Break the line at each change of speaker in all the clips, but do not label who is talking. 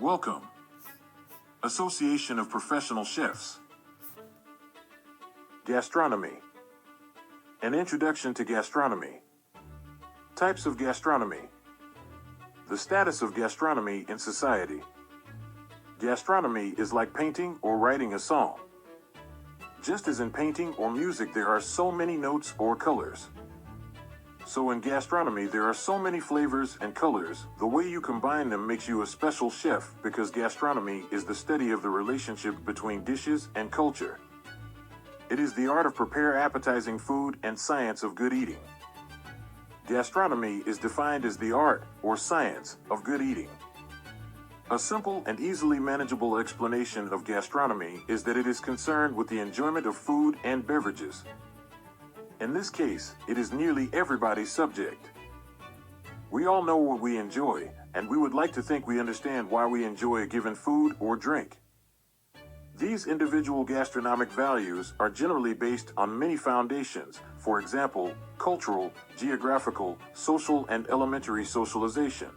Welcome. Association of Professional Chefs. Gastronomy. An introduction to gastronomy. Types of gastronomy. The status of gastronomy in society. Gastronomy is like painting or writing a song. Just as in painting or music there are so many notes or colors, so in gastronomy there are so many flavors and colors. The way you combine them makes you a special chef, because gastronomy is the study of the relationship between dishes and culture. It is the art of prepare appetizing food and science of good eating. Gastronomy is defined as the art or science of good eating. A simple and easily manageable explanation of gastronomy is that it is concerned with the enjoyment of food and beverages. In this case, it is nearly everybody's subject. We all know what we enjoy, and we would like to think we understand why we enjoy a given food or drink. These individual gastronomic values are generally based on many foundations, for example, cultural, geographical, social, and elementary socialization.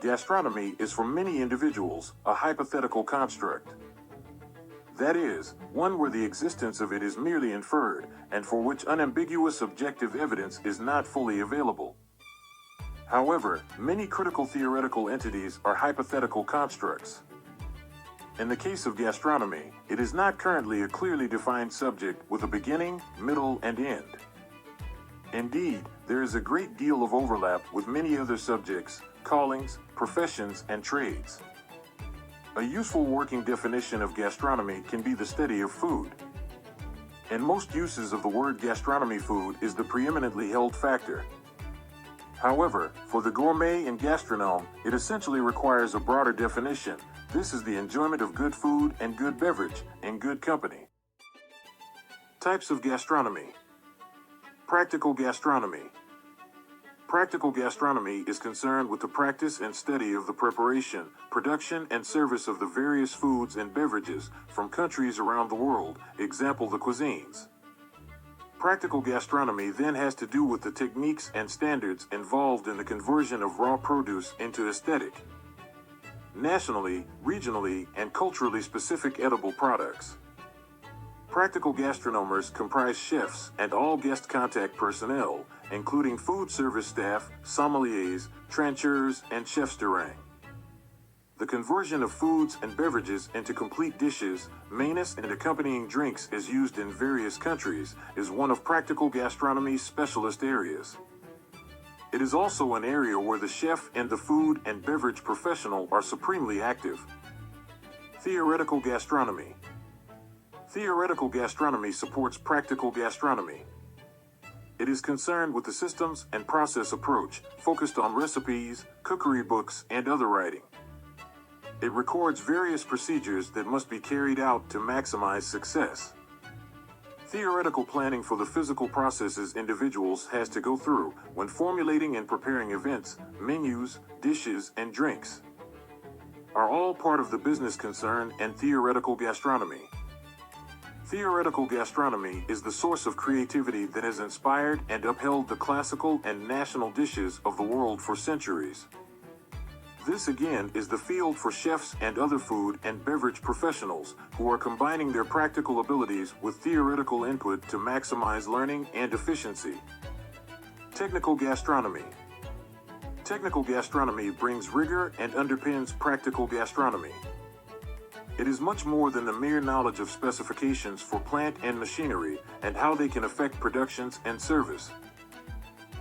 Gastronomy is for many individuals a hypothetical construct. That is, one where the existence of it is merely inferred, and for which unambiguous objective evidence is not fully available. However, many critical theoretical entities are hypothetical constructs. In the case of gastronomy, it is not currently a clearly defined subject with a beginning, middle, and end. Indeed, there is a great deal of overlap with many other subjects, callings, professions, and trades. A useful working definition of gastronomy can be the study of food. In most uses of the word gastronomy, food is the preeminently held factor. However, for the gourmet and gastronome, it essentially requires a broader definition. This is the enjoyment of good food and good beverage in good company. Types of gastronomy. Practical gastronomy. Practical gastronomy is concerned with the practice and study of the preparation, production, and service of the various foods and beverages from countries around the world, example the cuisines. Practical gastronomy then has to do with the techniques and standards involved in the conversion of raw produce into aesthetic, nationally, regionally, and culturally specific edible products. Practical gastronomers comprise chefs and all guest contact personnel, including food service staff, sommeliers, trancheurs, and chefs de rang. The conversion of foods and beverages into complete dishes, menus, and accompanying drinks as used in various countries is one of practical gastronomy's specialist areas. It is also an area where the chef and the food and beverage professional are supremely active. Theoretical gastronomy. Theoretical gastronomy supports practical gastronomy. It is concerned with the systems and process approach, focused on recipes, cookery books, and other writing. It records various procedures that must be carried out to maximize success. Theoretical planning for the physical processes individuals has to go through when formulating and preparing events, menus, dishes, and drinks are all part of the business concern and theoretical gastronomy. Theoretical gastronomy is the source of creativity that has inspired and upheld the classical and national dishes of the world for centuries. This again is the field for chefs and other food and beverage professionals who are combining their practical abilities with theoretical input to maximize learning and efficiency. Technical gastronomy. Technical gastronomy brings rigor and underpins practical gastronomy. It is much more than the mere knowledge of specifications for plant and machinery and how they can affect productions and service.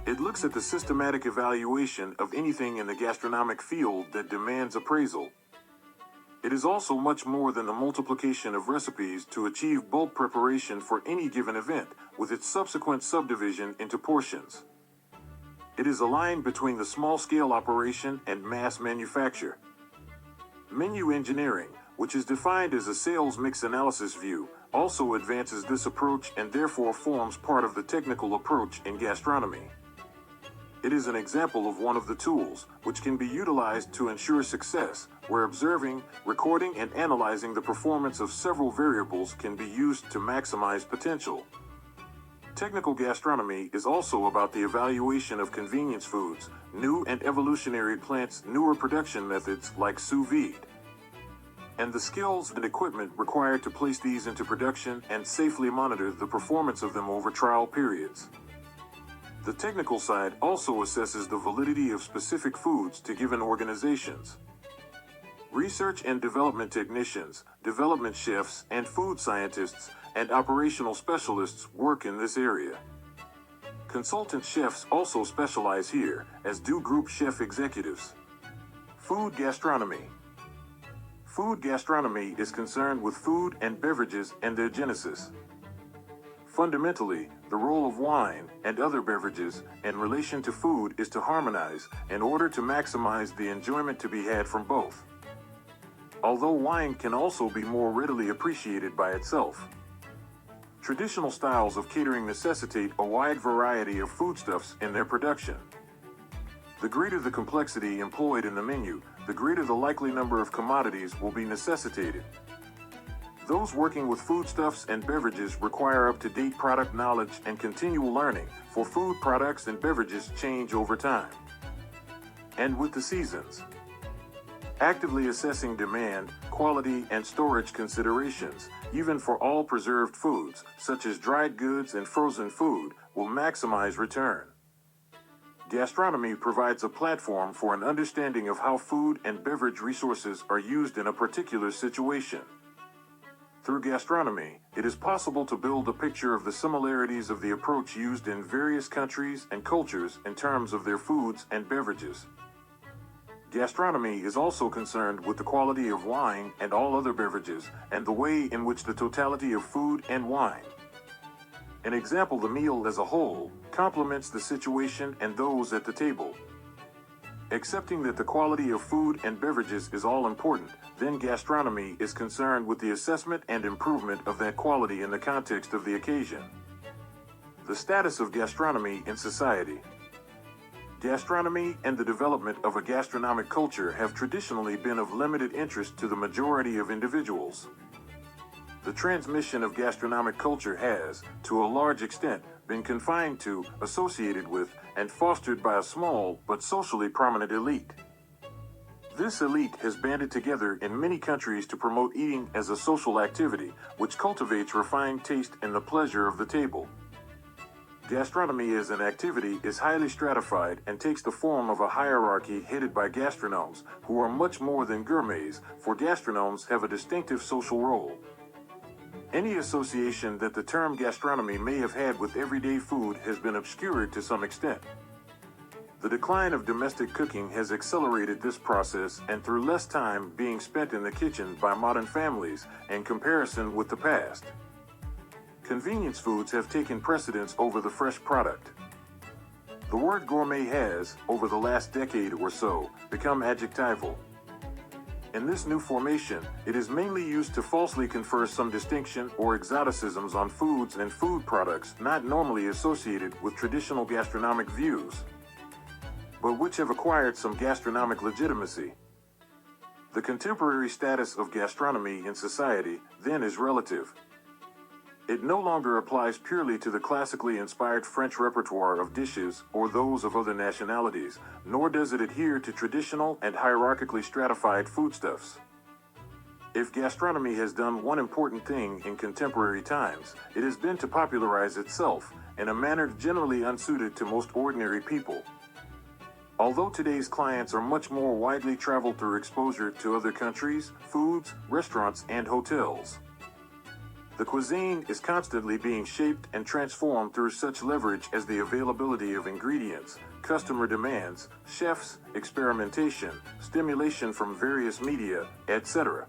It looks at the systematic evaluation of anything in the gastronomic field that demands appraisal. It is also much more than the multiplication of recipes to achieve bulk preparation for any given event, with its subsequent subdivision into portions. It is a line between the small-scale operation and mass manufacture. Menu engineering, which is defined as a sales mix analysis view, also advances this approach and therefore forms part of the technical approach in gastronomy. It is an example of one of the tools which can be utilized to ensure success, where observing, recording, and analyzing the performance of several variables can be used to maximize potential. Technical gastronomy is also about the evaluation of convenience foods, new and evolutionary plants, newer production methods like sous vide, and the skills and equipment required to place these into production and safely monitor the performance of them over trial periods. The technical side also assesses the validity of specific foods to given organizations. Research and development technicians, development chefs, and food scientists and operational specialists work in this area. Consultant chefs also specialize here, as do group chef executives. Food gastronomy. Food gastronomy is concerned with food and beverages and their genesis. Fundamentally, the role of wine and other beverages in relation to food is to harmonize in order to maximize the enjoyment to be had from both. Although wine can also be more readily appreciated by itself. Traditional styles of catering necessitate a wide variety of foodstuffs in their production. The greater the complexity employed in the menu, the greater the likely number of commodities will be necessitated. Those working with foodstuffs and beverages require up-to-date product knowledge and continual learning, for food products and beverages change over time and with the seasons. Actively assessing demand, quality, and storage considerations, even for all preserved foods, such as dried goods and frozen food, will maximize return. Gastronomy provides a platform for an understanding of how food and beverage resources are used in a particular situation. Through gastronomy, it is possible to build a picture of the similarities of the approach used in various countries and cultures in terms of their foods and beverages. Gastronomy is also concerned with the quality of wine and all other beverages, and the way in which the totality of food and wine, an example, the meal as a whole, complements the situation and those at the table. Accepting that the quality of food and beverages is all important, then gastronomy is concerned with the assessment and improvement of that quality in the context of the occasion. The status of gastronomy in society. Gastronomy and the development of a gastronomic culture have traditionally been of limited interest to the majority of individuals. The transmission of gastronomic culture has, to a large extent, been confined to, associated with, and fostered by a small but socially prominent elite. This elite has banded together in many countries to promote eating as a social activity, which cultivates refined taste and the pleasure of the table. Gastronomy as an activity is highly stratified and takes the form of a hierarchy headed by gastronomes, who are much more than gourmets, for gastronomes have a distinctive social role. Any association that the term gastronomy may have had with everyday food has been obscured to some extent. The decline of domestic cooking has accelerated this process, and through less time being spent in the kitchen by modern families in comparison with the past, convenience foods have taken precedence over the fresh product. The word gourmet has, over the last decade or so, become adjectival. In this new formation, it is mainly used to falsely confer some distinction or exoticisms on foods and food products not normally associated with traditional gastronomic views, but which have acquired some gastronomic legitimacy. The contemporary status of gastronomy in society, then, is relative. It no longer applies purely to the classically inspired French repertoire of dishes or those of other nationalities, nor does it adhere to traditional and hierarchically stratified foodstuffs. If gastronomy has done one important thing in contemporary times, it has been to popularize itself in a manner generally unsuited to most ordinary people. Although today's clients are much more widely traveled through exposure to other countries, foods, restaurants, and hotels, the cuisine is constantly being shaped and transformed through such leverage as the availability of ingredients, customer demands, chefs, experimentation, stimulation from various media, etc.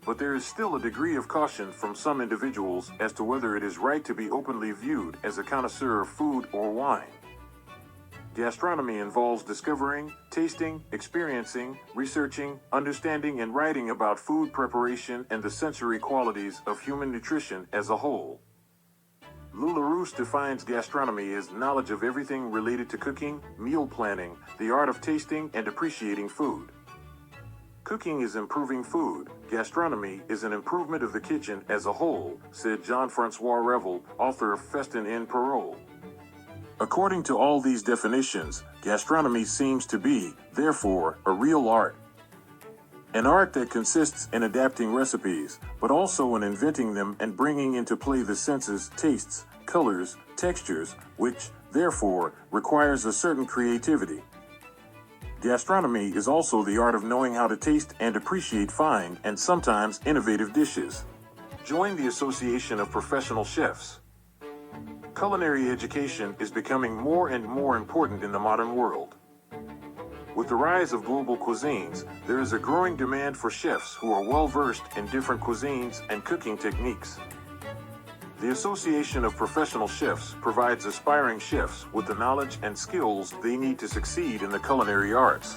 But there is still a degree of caution from some individuals as to whether it is right to be openly viewed as a connoisseur of food or wine. Gastronomy involves discovering, tasting, experiencing, researching, understanding, and writing about food preparation and the sensory qualities of human nutrition as a whole. LaRousse defines gastronomy as knowledge of everything related to cooking, meal planning, the art of tasting and appreciating food. Cooking is improving food. Gastronomy is an improvement of the kitchen as a whole, said Jean-Francois Revel, author of Festin en Parole. According to all these definitions, gastronomy seems to be, therefore, a real art. An art that consists in adapting recipes, but also in inventing them and bringing into play the senses, tastes, colors, textures, which, therefore, requires a certain creativity. Gastronomy is also the art of knowing how to taste and appreciate fine and sometimes innovative dishes. Join the Association of Professional Chefs. Culinary education is becoming more and more important in the modern world. With the rise of global cuisines, there is a growing demand for chefs who are well-versed in different cuisines and cooking techniques. The Association of Professional Chefs provides aspiring chefs with the knowledge and skills they need to succeed in the culinary arts.